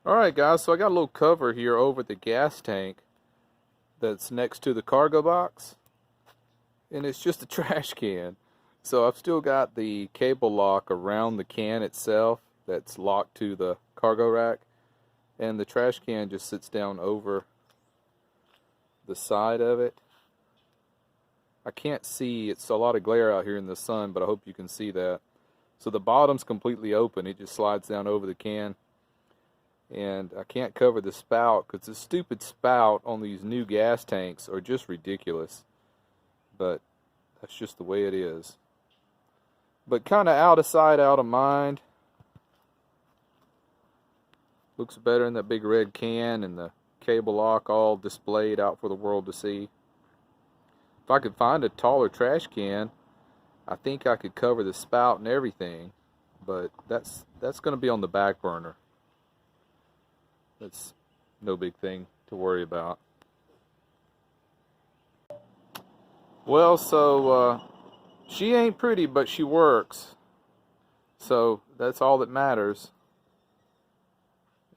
Alright guys, so I got a little cover here over the gas tank that's next to the cargo box, and it's just a trash can. So I've still got the cable lock around the can itself that's locked to the cargo rack, and the trash can just sits down over the side of it. I can't see, it's a lot of glare out here in the sun, but I hope you can see that. So the bottom's completely open, it just slides down over the can. And I can't cover the spout because the stupid spout on these new gas tanks are just ridiculous. But that's just the way it is. But kind of out of sight, out of mind. Looks better in that big red can and the cable lock all displayed out for the world to see. If I could find a taller trash can, I think I could cover the spout and everything. But that's going to be on the back burner. That's no big thing to worry about. Well, so she ain't pretty, but she works. So that's all that matters.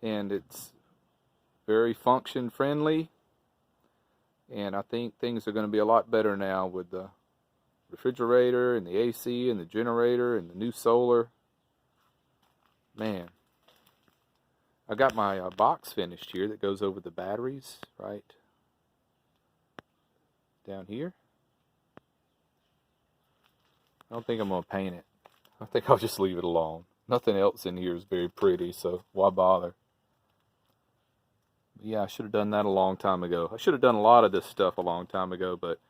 And it's very function friendly. And I think things are going to be a lot better now with the refrigerator and the AC and the generator and the new solar. Man. I got my box finished here that goes over the batteries right down here. I don't think I'm going to paint it. I think I'll just leave it alone. Nothing else in here is very pretty, so why bother? But yeah, I should have done that a long time ago. I should have done a lot of this stuff a long time ago, but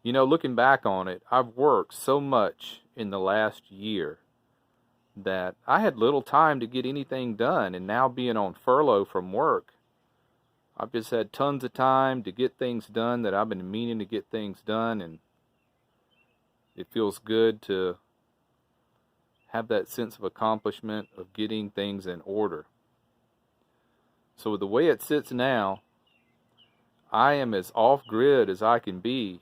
you know, looking back on it, I've worked so much in the last year that I had little time to get anything done, and now being on furlough from work, I've just had tons of time to get things done that I've been meaning to get things done, and it feels good to have that sense of accomplishment of getting things in order. So with the way it sits now, I am as off-grid as I can be.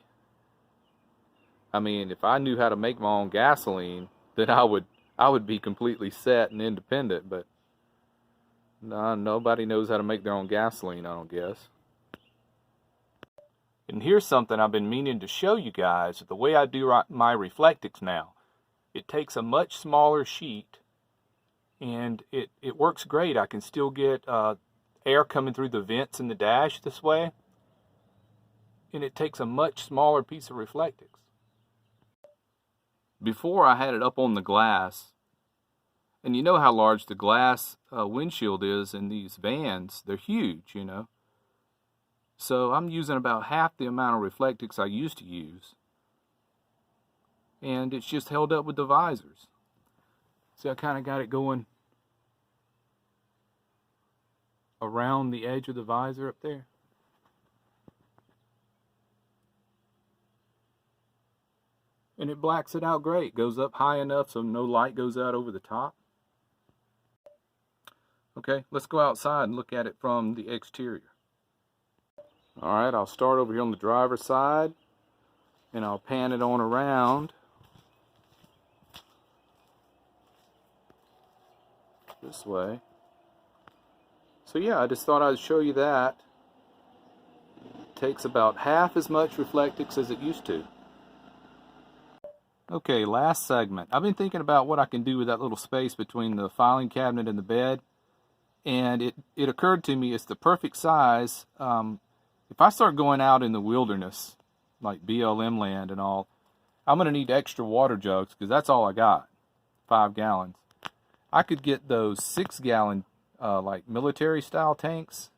I mean, if I knew how to make my own gasoline, then I would be completely set and independent, but no, nobody knows how to make their own gasoline, I don't guess. And here's something I've been meaning to show you guys, the way I do my Reflectix now. It takes a much smaller sheet, and it works great. I can still get air coming through the vents in the dash this way, and it takes a much smaller piece of Reflectix. Before I had it up on the glass, and you know how large the glass windshield is in these vans. They're huge, you know. So I'm using about half the amount of Reflectix I used to use. And it's just held up with the visors. So I kind of got it going around the edge of the visor up there. And it blacks it out great. Goes up high enough so no light goes out over the top. Okay, let's go outside and look at it from the exterior. Alright, I'll start over here on the driver's side, and I'll pan it on around this way. So yeah, I just thought I'd show you that. It takes about half as much Reflectix as it used to. Okay, last segment. I've been thinking about what I can do with that little space between the filing cabinet and the bed, and it occurred to me it's the perfect size. If I start going out in the wilderness, like BLM land and all, I'm going to need extra water jugs because that's all I got, 5 gallons. I could get those 6-gallon like military style tanks,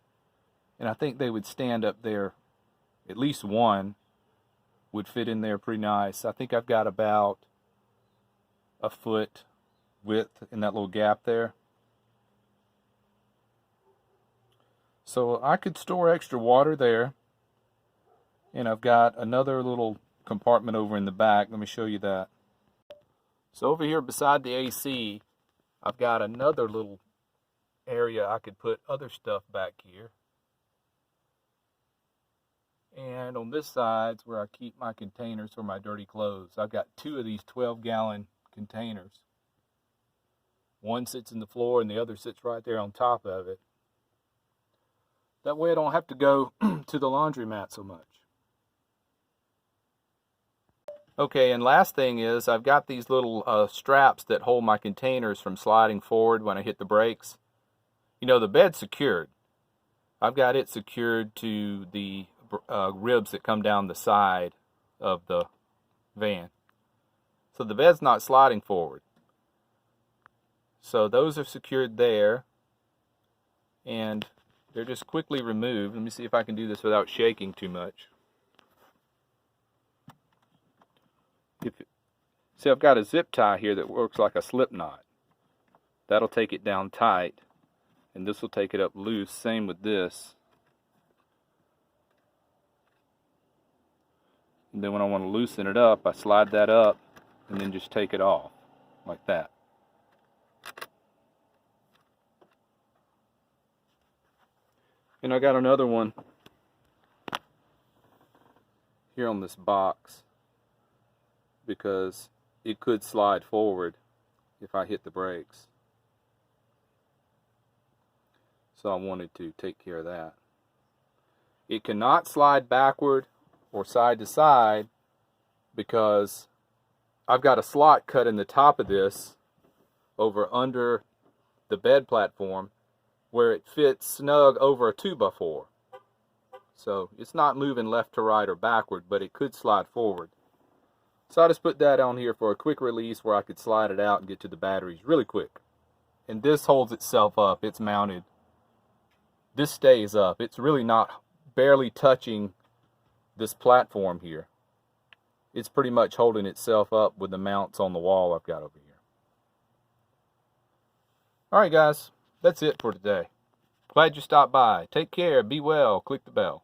and I think they would stand up there. At least one would fit in there pretty nice. I think I've got about a foot width in that little gap there. So I could store extra water there. And I've got another little compartment over in the back. Let me show you that. So over here beside the AC, I've got another little area I could put other stuff back here. And on this side's where I keep my containers for my dirty clothes. I've got 2 of these 12-gallon containers. One sits in the floor and the other sits right there on top of it. That way I don't have to go to the laundromat so much. Okay, and last thing is I've got these little straps that hold my containers from sliding forward when I hit the brakes. You know, the bed's secured. I've got it secured to the ribs that come down the side of the van. So the bed's not sliding forward. So those are secured there, and they're just quickly removed. Let me see if I can do this without shaking too much. See, I've got a zip tie here that works like a slip knot. That'll take it down tight, and this will take it up loose. Same with this. And then when I want to loosen it up, I slide that up and then just take it off like that. And I got another one here on this box because it could slide forward if I hit the brakes. So I wanted to take care of that. It cannot slide backward or side to side because I've got a slot cut in the top of this over under the bed platform where it fits snug over a 2x4. So it's not moving left to right or backward, but it could slide forward. So I just put that on here for a quick release where I could slide it out and get to the batteries really quick. And this holds itself up. It's mounted. This stays up. It's really not barely touching this platform here. It's pretty much holding itself up with the mounts on the wall I've got over here. Alright guys, that's it for today. Glad you stopped by. Take care, be well, click the bell.